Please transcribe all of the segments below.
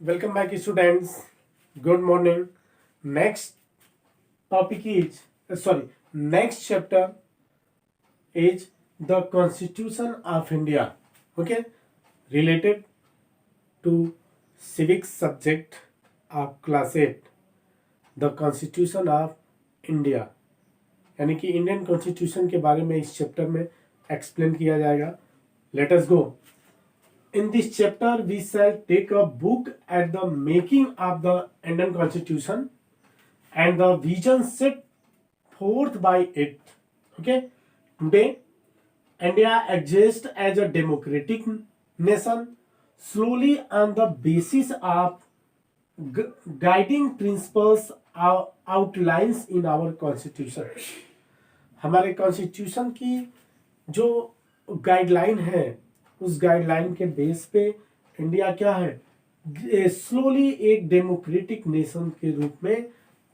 Welcome back, students. Good morning. Next topic is next chapter is the Constitution of India. Okay, related to civics subject of class 8, the Constitution of India, यानी कि Indian constitution के बारे में इस chapter में explain किया जाएगा. Let us go. In this chapter, we shall take a look at the making of the Indian Constitution and the vision set forth by it. Okay, today India exists as a democratic nation, slowly on the basis of guiding principles outlines in our Constitution. हमारे constitution की जो guideline है, उस guideline के base पे India क्या है, slowly एक डेमोक्रेटिक नेशन के रूप में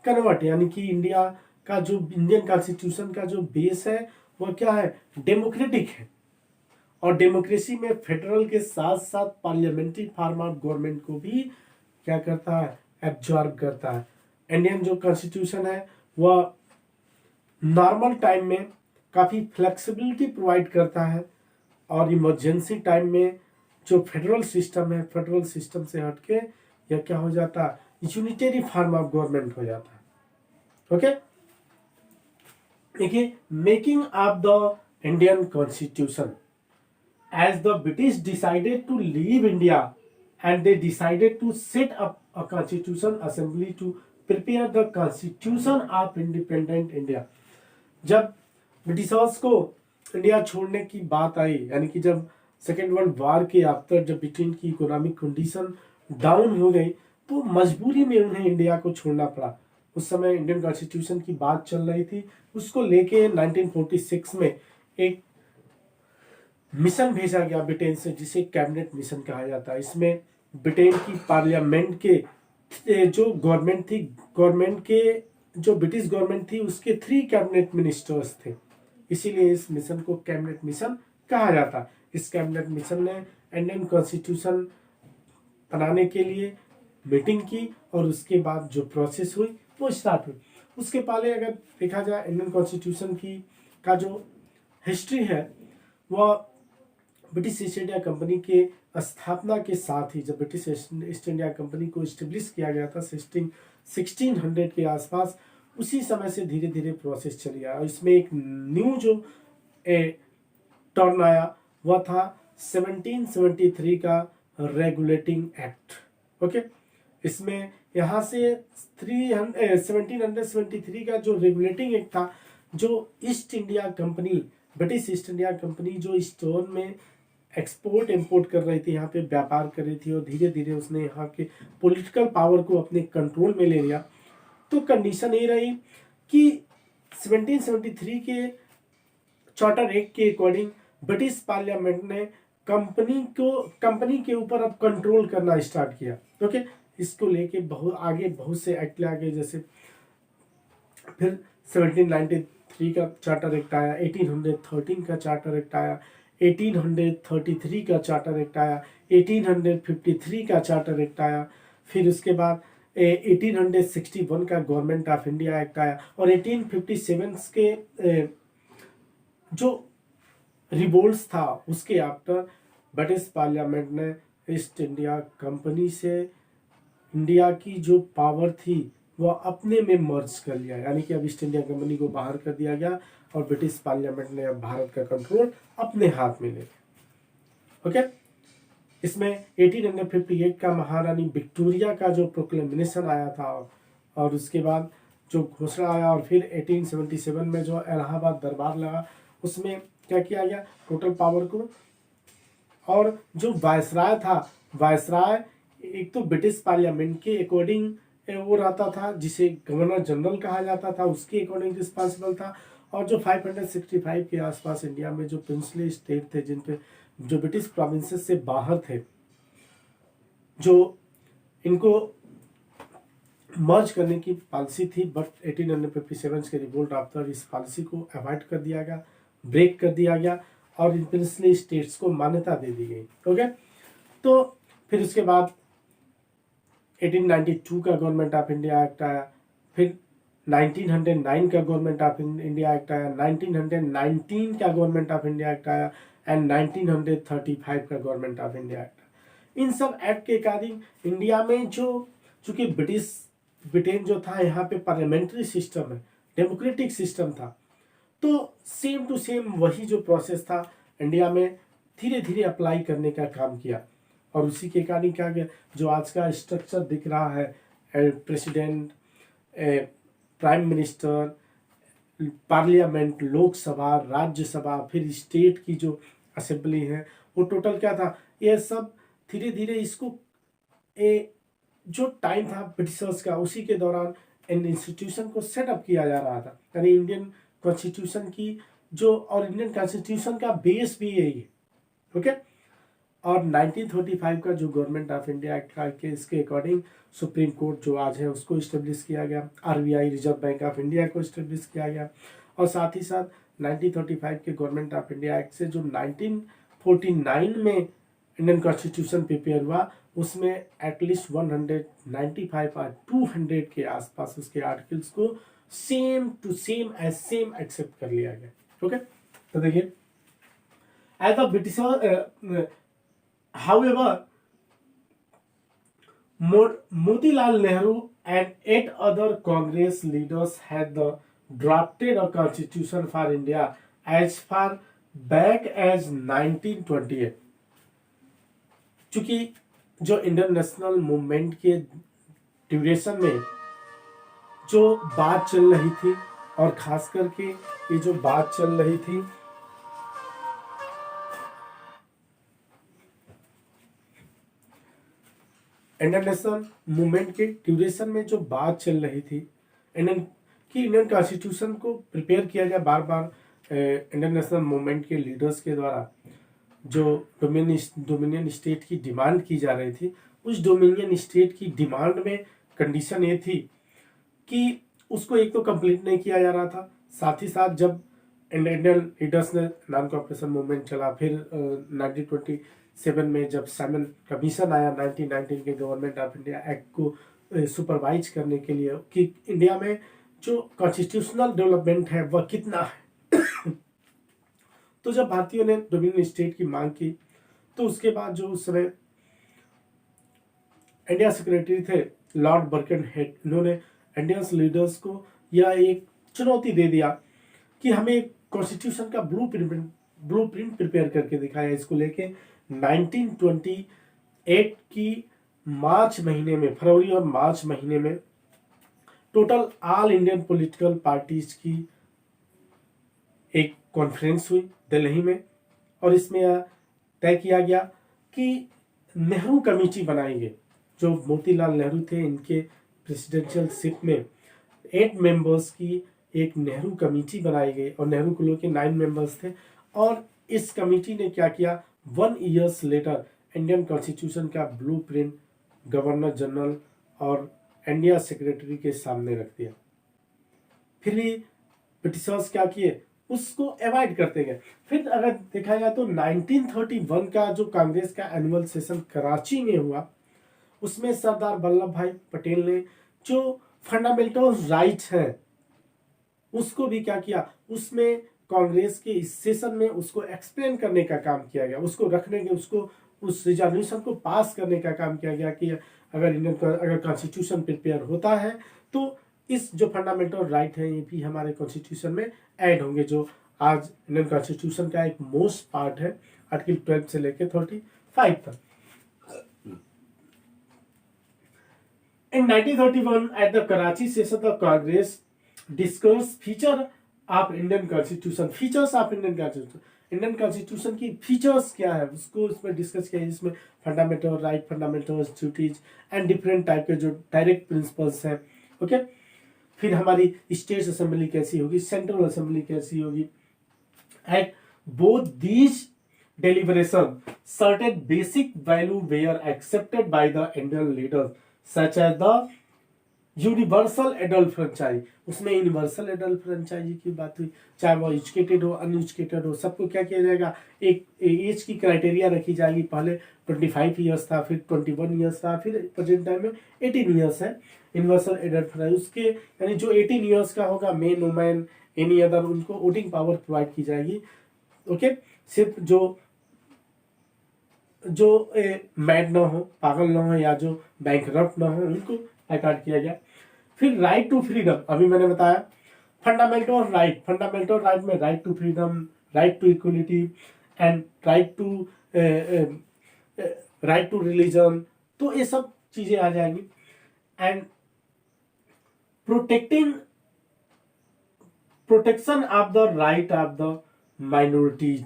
कन्वर्ट, यानी कि इंडिया का जो इंडियन कॉन्स्टिट्यूशन का जो बेस है वो क्या है, डेमोक्रेटिक है. और डेमोक्रेसी में फेडरल के साथ साथ पार्लियामेंट्री फॉर्म ऑफ गवर्नमेंट को भी क्या करता है, एब्जॉर्ब करता है. इंडियन जो कॉन्स्टिट्यूशन है वह नॉर्मल टाइम में काफ़ी फ्लेक्सिबिलिटी प्रोवाइड करता है और इमरजेंसी टाइम में जो फेडरल सिस्टम है, फेडरल सिस्टम से हटके यह क्या हो जाता है, यूनिटरी फॉर्म ऑफ गवर्नमेंट हो जाता है. ओके, देखिए, making of the Indian constitution. As the British decided to leave India and they decided to set up a constitution assembly to prepare the constitution of independent India. जब Britishers को India छोड़ने की बात आई, यानी कि जब सेकेंड वर्ल्ड वॉर के आफ्टर जब ब्रिटेन की इकोनॉमिक कंडीशन डाउन हो गई तो मजबूरी में उन्हें इंडिया को छोड़ना पड़ा. उस समय इंडियन कॉन्स्टिट्यूशन की बात चल रही थी, उसको लेके 1946 में एक मिशन भेजा गया ब्रिटेन से, जिसे कैबिनेट मिशन कहा जाता है. इसमें ब्रिटेन की पार्लियामेंट के जो गवर्नमेंट थी, गवर्नमेंट के जो ब्रिटिश गवर्नमेंट थी उसके 3 कैबिनेट मिनिस्टर्स थे, इसीलिए इस मिशन को कैबिनेट मिशन कहा जाता है. इस कैबिनेट मिशन ने इंडियन कॉन्स्टिट्यूशन बनाने के लिए मीटिंग की और उसके बाद जो प्रोसेस हुई वो स्टार्ट हुई. उसके पहले अगर देखा जाए इंडियन कॉन्स्टिट्यूशन की का जो हिस्ट्री है वह ब्रिटिश ईस्ट इंडिया कंपनी के स्थापना के साथ ही, जब ब्रिटिश ईस्ट इंडिया कंपनी को इस्टेब्लिश किया गया था 1600 के आसपास, उसी समय से धीरे धीरे प्रोसेस चली आया. और इसमें एक न्यू जो टर्न आया वह था 1773 का रेगुलेटिंग एक्ट. ओके, इसमें यहाँ से 1773 का जो रेगुलेटिंग एक्ट था, जो east India company, British east India company जो स्टोन में एक्सपोर्ट इंपोर्ट कर रही थी, यहाँ पे व्यापार कर रही थी और धीरे धीरे उसने यहाँ के पॉलिटिकल पावर को अपने कंट्रोल में ले लिया. तो कंडीशन ये रही कि 1773 के चार्टर एक्ट के अकॉर्डिंग ब्रिटिश पार्लियामेंट ने कंपनी के ऊपर अब कंट्रोल करना स्टार्ट किया. ओके, इसको लेके बहुत से एक्ट आगे, जैसे फिर 1793 का चार्टर एक्ट आया, 1813 का चार्टर एक्ट आया, 1833 का चार्टर एक्ट आया, 1853 का चार्टर एक्ट आया, फिर उसके बाद 1861 का गवर्नमेंट ऑफ इंडिया एक्ट आया और 1857 के जो रिवोल्ट्स था उसके आफ्टर ब्रिटिश पार्लियामेंट ने ईस्ट इंडिया कंपनी से इंडिया की जो पावर थी वह अपने में मर्ज कर लिया, यानी कि अब ईस्ट इंडिया कंपनी को बाहर कर दिया गया और ब्रिटिश पार्लियामेंट ने अब भारत का कंट्रोल अपने हाथ में ले लिया. ओके, इसमें 1858 का महारानी विक्टोरिया का जो प्रोक्लेमेशन आया था और उसके बाद जो घोषणा आया, और फिर 1877 में जो इलाहाबाद दरबार लगा, उसमें क्या किया गया, टोटल पावर को, और जो वायसराय था, वायसराय एक तो ब्रिटिश पार्लियामेंट के अकॉर्डिंग वो रहता था, जिसे गवर्नर जनरल कहा जाता था, उसके अकॉर्डिंग रिस्पॉन्सिबल था. और जो 565 के आसपास इंडिया में जो प्रिंसली स्टेट थे, जिन पे जो ब्रिटिश प्रोविंसेस से बाहर थे, जो इनको मर्ज करने की पॉलिसी थी, बट 1857 के रिवोल्ट आफ्टर इस पॉलिसी को अवॉइड कर दिया गया, ब्रेक कर दिया गया और इन प्रिंसली स्टेट्स को मान्यता दे दी गई. ओके, तो फिर उसके बाद 1892 का गवर्नमेंट ऑफ इंडिया एक्ट आया, फिर 1909 का गवर्नमेंट ऑफ इंडिया एक्ट आया, 1919 का गवर्नमेंट ऑफ इंडिया एक्ट आया एंड 1935 का गवर्नमेंट ऑफ इंडिया एक्ट। इन सब एक्ट के अकॉर्डिंग इंडिया में जो चूंकि ब्रिटेन जो था यहाँ पे पार्लियामेंट्री सिस्टम है, डेमोक्रेटिक सिस्टम था, तो सेम टू सेम वही जो प्रोसेस था इंडिया में धीरे धीरे अप्लाई करने का काम किया। और उसी के कारण क्या गया, जो आज का स्ट्रक्चर दिख रहा है, president, prime minister, parliament, Lok Sabha, Rajya Sabha, फिर स्टेट की जो असेंबली है, वो टोटल क्या था, ये सब धीरे धीरे इसको जो टाइम था ब्रिटिशर्स का, उसी के दौरान इन इंस्टीट्यूशन को सेटअप किया जा रहा था। यानी इंडियन कॉन्स्टिट्यूशन की जो, और इंडियन कॉन्स्टिट्यूशन का बेस भी यही है। ओके, और 1935 का जो गवर्नमेंट ऑफ इंडिया एक्ट था के इसके अकॉर्डिंग सुप्रीम कोर्ट जो आज है उसको इस्टेब्लिश किया गया, RBI reserve bank of India को इस्टेब्लिश किया गया, और साथ ही साथ 1935 के गवर्नमेंट ऑफ इंडिया एक्ट से जो 1949 में इंडियन कॉन्स्टिट्यूशन प्रिपेयर हुआ, उसमें एटलीस्ट 195 और 200 के आसपास उसके आर्टिकल्स को सेम टू सेम एक्सेप्ट कर लिया गया। ओके, तो देखिए, as a Britisher however, Motilal Nehru and 8 other Congress leaders had drafted a constitution for India as far back as 1928। चूंकि जो इंडियन नेशनल मूवमेंट के ड्यूरेशन में जो बात चल रही थी, और खास करके ये जो बात चल रही थी इंडियन नेशनल मूवमेंट के ड्यूरेशन में जो बात चल रही थी इंडियन कॉन्स्टिट्यूशन को प्रिपेयर किया गया बार बार इंडियन नेशनल मूवमेंट के लीडर्स के द्वारा, जो डोमिनियन स्टेट की डिमांड की जा रही थी, उस डोमिनियन स्टेट की डिमांड में कंडीशन ये थी कि उसको एक तो कंप्लीट नहीं किया जा रहा था, साथ ही साथ जब इंडियन लीडर्स ने नॉन कॉपरेशन मूवमेंट चला, फिर 1927 में जब साइमन कमीशन आया 1919 के गवर्नमेंट ऑफ इंडिया एक्ट को सुपरवाइज करने के लिए कि इंडिया में जो कॉन्स्टिट्यूशनल डेवलपमेंट है वह कितना है तो जब भारतीयों ने डोमिनियन स्टेट की मांग की, तो उसके बाद जो उस समय इंडिया सेक्रेटरी थे लॉर्ड बर्कनहेड, इन्होंने इंडियन लीडर्स को यह एक चुनौती दे दिया कि हमें कॉन्स्टिट्यूशन का ब्लूप्रिंट प्रिपेयर करके दिखाया। इसको लेके 1928 की मार्च महीने में, फरवरी और मार्च महीने में total all Indian political parties की एक कॉन्फ्रेंस हुई दिल्ली में, और इसमें तय किया गया कि नेहरू कमेटी बनाई गई। जो मोतीलाल नेहरू थे, इनके प्रेसिडेंशियल शिप में 8 मेंबर्स की एक नेहरू कमेटी बनाई गई, और नेहरू कुल के 9 मेंबर्स थे। और इस कमेटी ने क्या किया, 1 ईयर्स लेटर इंडियन कॉन्स्टिट्यूशन का ब्लूप्रिंट गवर्नर जनरल और इंडिया सेक्रेटरी के सामने रख दिया। फिर भी ब्रिटिशर्स क्या किए, उसको अवॉइड करते गए। फिर अगर देखा जाए तो 1931 का जो कांग्रेस का एनुअल सेशन कराची में हुआ, उसमें सरदार वल्लभ भाई पटेल ने जो फंडामेंटल राइट्स हैं उसको भी क्या किया, उसमें कांग्रेस के इस सेशन में उसको एक्सप्लेन करने का काम किया गया, उसको रखने के, उसको उस रिजोल्यूशन को पास करने का काम किया गया कि अगर कॉन्स्टिट्यूशन प्रिपेयर होता है तो इस जो फंडामेंटल राइट है ये भी हमारे कॉन्स्टिट्यूशन में ऐड होंगे, जो आज इंडियन कॉन्स्टिट्यूशन का एक मोस्ट पार्ट है, आर्टिकल 12 से लेकर 35 तक। In 1931, at the Karachi session, the Congress discussed feature of Indian Constitution, features of Indian Constitution, Indian constitution की फीचर्स क्या है उसको इसमें डिस्कस किया, जिसमें fundamental right, fundamental duties and different type के जो डायरेक्ट प्रिंसिपल्स हैं। ओके, फिर हमारी स्टेट असेंबली कैसी होगी, सेंट्रल असेंबली कैसी होगी। At both these deliberation certain basic value were accepted by the Indian leaders such as the universal adult franchise, उसमें यूनिवर्सल एडल्ट फ्रेंचाइजी की बात हुई, चाहे वो एजुकेटेड हो अनएजुकेटेड हो, सबको क्या किया जाएगा, एक एज की क्राइटेरिया रखी जाएगी। पहले 25 ईयर्स था, फिर 21 ईयर्स था, फिर प्रेजेंट टाइम में 18 ईयर्स है यूनिवर्सल एडल्ट फ्रेंचाइज। उसके यानी जो 18 ईयर्स का होगा, मेन वुमेन एनी अदर, उनको वोटिंग पावर प्रोवाइड की जाएगी। ओके, सिर्फ जो मैड ना हो, पागल ना हो, या जो बैंकरप्ट ना हो, उनको अकॉर्ड किया गया। फिर राइट टू फ्रीडम, अभी मैंने बताया फंडामेंटल राइट, फंडामेंटल राइट में right to freedom, right to equality and right to religion, तो ये सब चीजें आ जाएंगी। And protection of the right of the minorities,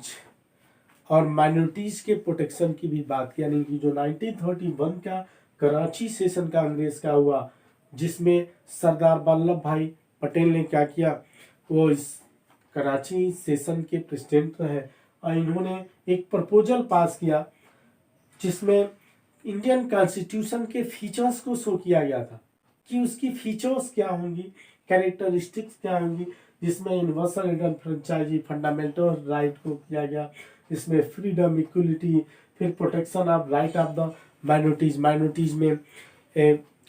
और माइनॉरिटीज के प्रोटेक्शन की भी बात की, यानी कि जो 1931 का कराची सेशन कांग्रेस का हुआ, जिसमें सरदार वल्लभ भाई पटेल ने क्या किया, वो इस कराची सेशन के प्रेसिडेंट रहे और इन्होंने एक प्रपोजल पास किया जिसमें इंडियन कॉन्स्टिट्यूशन के फीचर्स को शो किया गया था कि उसकी फीचर्स क्या होंगी, कैरेक्टरिस्टिक्स क्या होंगी, जिसमें universal adult franchisee, fundamental right को किया गया, इसमें फ्रीडम, इक्वलिटी, फिर protection of right of the minorities, minorities में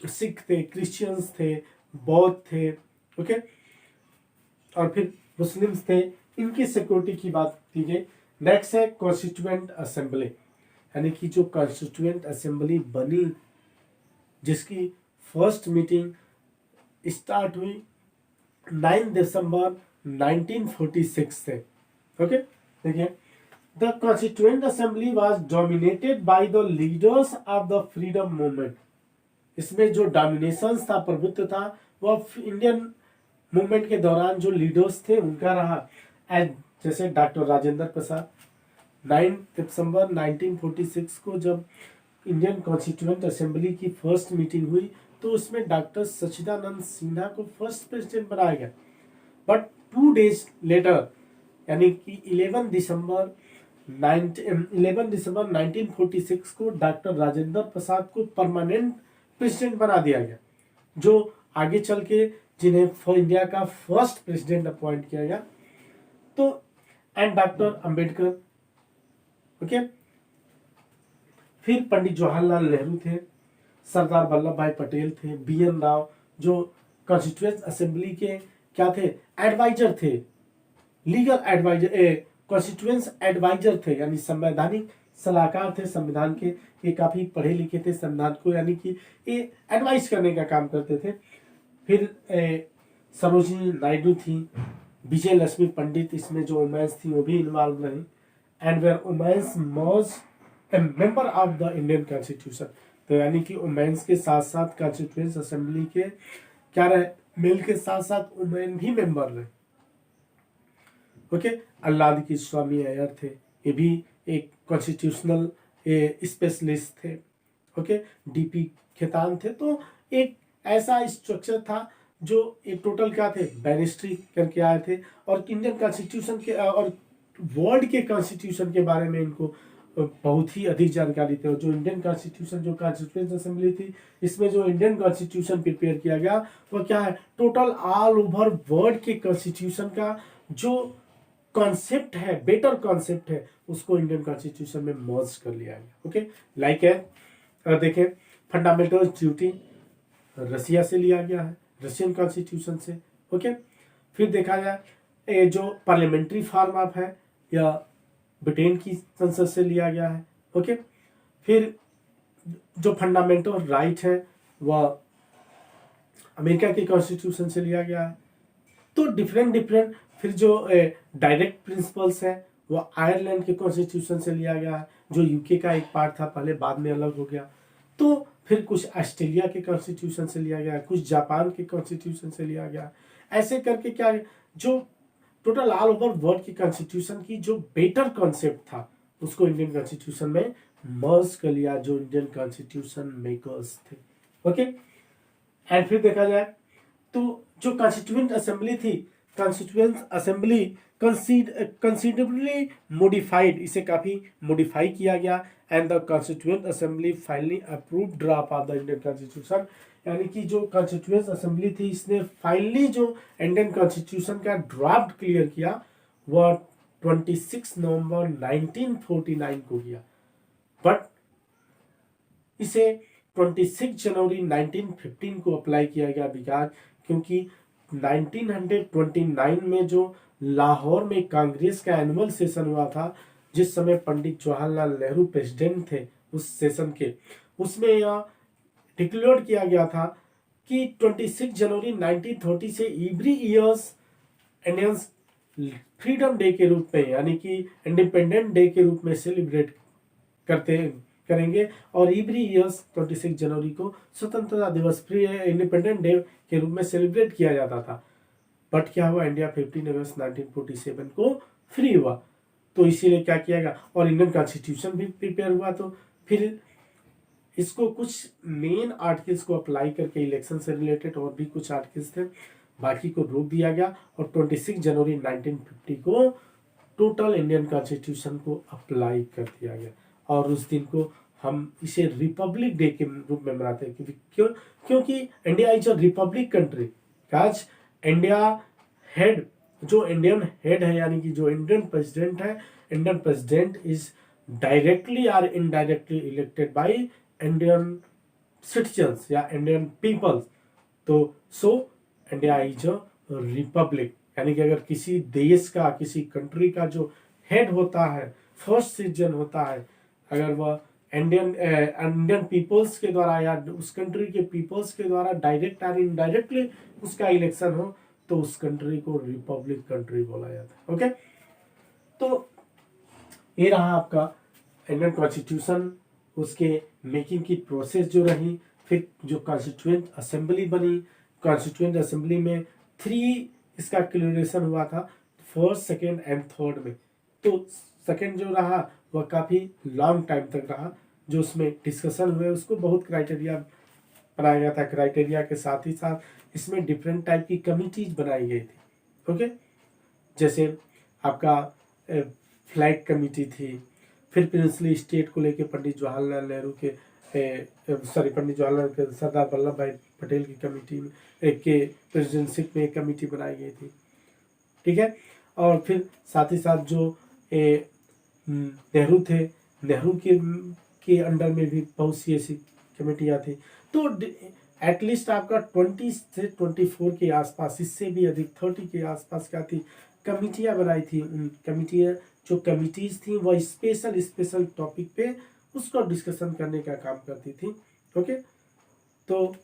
सिख थे, क्रिश्चियंस थे, बौद्ध थे, ओके, और फिर मुस्लिम्स थे, इनकी सिक्योरिटी की बात की गई। नेक्स्ट है कॉन्स्टिट्यूएंट असेंबली, यानी कि जो कॉन्स्टिट्यूएंट असेंबली बनी, जिसकी फर्स्ट मीटिंग स्टार्ट हुई 9 दिसंबर 1946 से। ओके, देखिए, the constituent assembly was dominated by the leaders of the freedom movement. इसमें जो डोमिनेशन था, प्रभुत्व था, वह इंडियन मूवमेंट के दौरान जो लीडर्स थे उनका रहा। एज जैसे डॉक्टर राजेंद्र प्रसाद, 9 दिसंबर 1946 को जब इंडियन कॉन्स्टिट्यूएंट असेंबली की फर्स्ट मीटिंग हुई, तो उसमें डॉक्टर सच्चिदानंद सिन्हा को फर्स्ट प्रेसिडेंट बनाया गया। बट 2 डेज लेटर, यानी कि 11 दिसंबर 1946 को डॉक्टर राजेंद्र प्रसाद को परमानेंट प्रेसिडेंट बना दिया गया, जो आगे चल के जिन्हें फॉर इंडिया का फर्स्ट प्रेसिडेंट अपॉइंट किया गया। तो एंड डॉक्टर अंबेडकर, ओके, फिर पंडित जवाहरलाल नेहरू थे, सरदार वल्लभ भाई पटेल थे, BN राव, जो कॉन्स्टिट्यूएंट असेंबली के क्या थे, एडवाइजर थे, लीगल एडवाइजर, कॉन्स्टिट्यूएंट एडवाइजर थे, यानी संवैधानिक सलाहकार थे संविधान के, ये काफी पढ़े लिखे थे संविधान को, यानी कि ये एडवाइस करने का काम करते थे। फिर सरोजिनी नायडू थी, विजय लक्ष्मी पंडित, इसमें जो वुमेन्स थी वो भी इन्वॉल्व रही, and where women's was a member of the Indian constitution. तो यानी कि वुमेन्स के साथ साथ कॉन्स्टिट्यूएंट असेंबली के क्या रहे, मेल के साथ साथ वुमेन भी मेंबर रहे। ओके, अल्लादी स्वामी अय्यर थे, ये भी एक कॉन्स्टिट्यूशनल स्पेशलिस्ट थे। ओके, DP खेतान थे। तो एक ऐसा स्ट्रक्चर था जो एक टोटल क्या थे, बैरिस्ट्री करके आए थे, और इंडियन कॉन्स्टिट्यूशन के और वर्ल्ड के कॉन्स्टिट्यूशन के बारे में इनको बहुत ही अधिक जानकारी थी। और जो इंडियन कॉन्स्टिट्यूशन, जो कॉन्स्टिट्यूएंट असेंबली थी, इसमें जो इंडियन कॉन्स्टिट्यूशन प्रिपेयर किया गया वो क्या है, टोटल ऑल ओवर वर्ल्ड के कॉन्स्टिट्यूशन का जो कॉन्सेप्ट है, बेटर कॉन्सेप्ट है, उसको इंडियन कॉन्स्टिट्यूशन में मर्ज कर लिया गया। ओके, लाइक है, देखें, फंडामेंटल ड्यूटी रसिया से लिया गया है, रशियन कॉन्स्टिट्यूशन से। ओके, फिर देखा जाए जो पार्लियामेंट्री फॉर्म ऑफ है, या ब्रिटेन की संसद से लिया गया है। ओके, फिर जो फंडामेंटल राइट है वह अमेरिका के कॉन्स्टिट्यूशन से लिया गया है। तो डिफरेंट फिर जो डायरेक्ट प्रिंसिपल्स है वो आयरलैंड के कॉन्स्टिट्यूशन से लिया गया है, जो यूके का एक पार्ट था पहले, बाद में अलग हो गया। तो फिर कुछ ऑस्ट्रेलिया के कॉन्स्टिट्यूशन से लिया गया, कुछ जापान के कॉन्स्टिट्यूशन से लिया गया। ऐसे करके क्या, जो टोटल ऑल ओवर वर्ल्ड की कॉन्स्टिट्यूशन की जो बेटर कॉन्सेप्ट था, उसको इंडियन कॉन्स्टिट्यूशन में मर्ज कर लिया, जो इंडियन कॉन्स्टिट्यूशन मेकर्स थे। ओके, एंड फिर देखा जाए तो जो कॉन्स्टिट्यूएंट असेंबली थी, कॉन्स्टिट्यूएंट असेंबली कंसिडरेबली मॉडिफाइड, इसे काफ़ी मॉडिफाई किया गया, and the constituent assembly finally approve draft of the Indian constitution, यानी कि जो कॉन्स्टिट्यूएंट असेंबली थी इसने फाइनली जो इंडियन कॉन्स्टिट्यूशन का ड्राफ्ट क्लियर किया वह 26 नवंबर 1949 को किया, बट इसे 26 जनवरी 1915 को अप्लाई किया गया, बिकॉज क्योंकि 1929 में जो लाहौर में कांग्रेस का एनुअल सेशन हुआ था, जिस समय पंडित जवाहरलाल नेहरू प्रेसिडेंट थे उस सेशन के, उसमें यह डिक्लेयर किया गया था कि 26 जनवरी 1930 से every years Indians freedom day के रूप में, यानी कि इंडिपेंडेंट डे के रूप में सेलिब्रेट करेंगे, और एवरी ईयर्स 26 जनवरी को स्वतंत्रता दिवस फ्री इंडिपेंडेंट डे के रूप में सेलिब्रेट किया जाता था। बट क्या हुआ, इंडिया 15 अगस्त 1947 को फ्री हुआ, तो इसीलिए क्या किया गया, और इंडियन कॉन्स्टिट्यूशन भी प्रिपेयर हुआ, तो फिर इसको कुछ मेन आर्टिकल्स को अप्लाई करके इलेक्शन से रिलेटेड और भी कुछ आर्टिकल्स थे, बाकी को रोक दिया गया, और 26 जनवरी 1950 को टोटल इंडियन कॉन्स्टिट्यूशन को अप्लाई कर दिया गया, और उस दिन को हम इसे रिपब्लिक डे के रूप में मनाते हैं। क्योंकि India is a republic country. आज इंडिया हेड, जो इंडियन हेड है, यानी कि जो इंडियन प्रेसिडेंट है, इंडियन प्रेसिडेंट इज डायरेक्टली और indirectly elected by Indian citizens या इंडियन पीपल्स। तो so India is a republic, यानी कि अगर किसी देश का, किसी कंट्री का जो हेड होता है, फर्स्ट सिटीजन होता है, अगर वह इंडियन पीपल्स के द्वारा या उस कंट्री के पीपल्स के द्वारा डायरेक्ट और इनडायरेक्टली उसका इलेक्शन हो, तो उस कंट्री को रिपब्लिक कंट्री बोला जाता है। ओके, तो ये रहा आपका इंडियन कॉन्स्टिट्यूशन, उसके मेकिंग की प्रोसेस जो रही, फिर जो कॉन्स्टिट्यूएंट असेंबली बनी, कॉन्स्टिट्यूएंट असेंबली में 3 इसका क्लियरेशन हुआ था, फर्स्ट, सेकेंड एंड थर्ड में। तो सेकेंड जो रहा वह काफ़ी लॉन्ग टाइम तक रहा, जो उसमें डिस्कशन हुए, उसको बहुत क्राइटेरिया बनाया गया था, क्राइटेरिया के साथ ही साथ इसमें डिफरेंट टाइप की कमिटीज बनाई गई थी। ओके, जैसे आपका फ्लैग कमिटी थी, फिर प्रिंसली स्टेट को लेके पंडित जवाहरलाल नेहरू के पंडित जवाहरलाल के सरदार वल्लभ भाई पटेल की कमिटी में के प्रेसिडेंटशिप में एक कमिटी बनाई गई थी, ठीक है। और फिर साथ ही साथ जो नेहरू थे, नेहरू के अंडर में भी बहुत सी ऐसी कमेटियाँ थी। तो एटलीस्ट आपका 20 से 24 के आसपास, इससे भी अधिक 30 के आसपास क्या थी, कमिटियाँ बनाई थी। उन कमिटियाँ, जो कमिटीज़ थी वह स्पेशल टॉपिक पे उसको डिस्कशन करने का काम करती थी। ओके, तो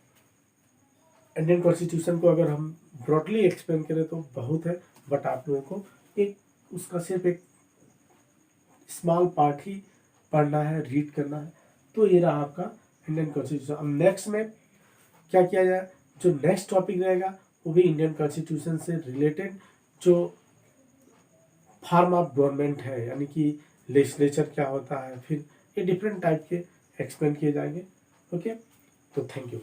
इंडियन कॉन्स्टिट्यूशन को अगर हम ब्रॉडली एक्सप्लेन करें तो बहुत है, बट आप लोगों को एक उसका सिर्फ एक स्मॉल पार्ट ही पढ़ना है, रीड करना है। तो ये रहा आपका इंडियन कॉन्स्टिट्यूशन। अब नेक्स्ट में क्या किया जाए, जो नेक्स्ट टॉपिक रहेगा वो भी इंडियन कॉन्स्टिट्यूशन से रिलेटेड, जो फॉर्म ऑफ गवर्नमेंट है, यानी कि लेजिस्लेचर क्या होता है, फिर ये डिफरेंट टाइप के एक्सप्लेन किए जाएंगे। ओके, तो थैंक यू।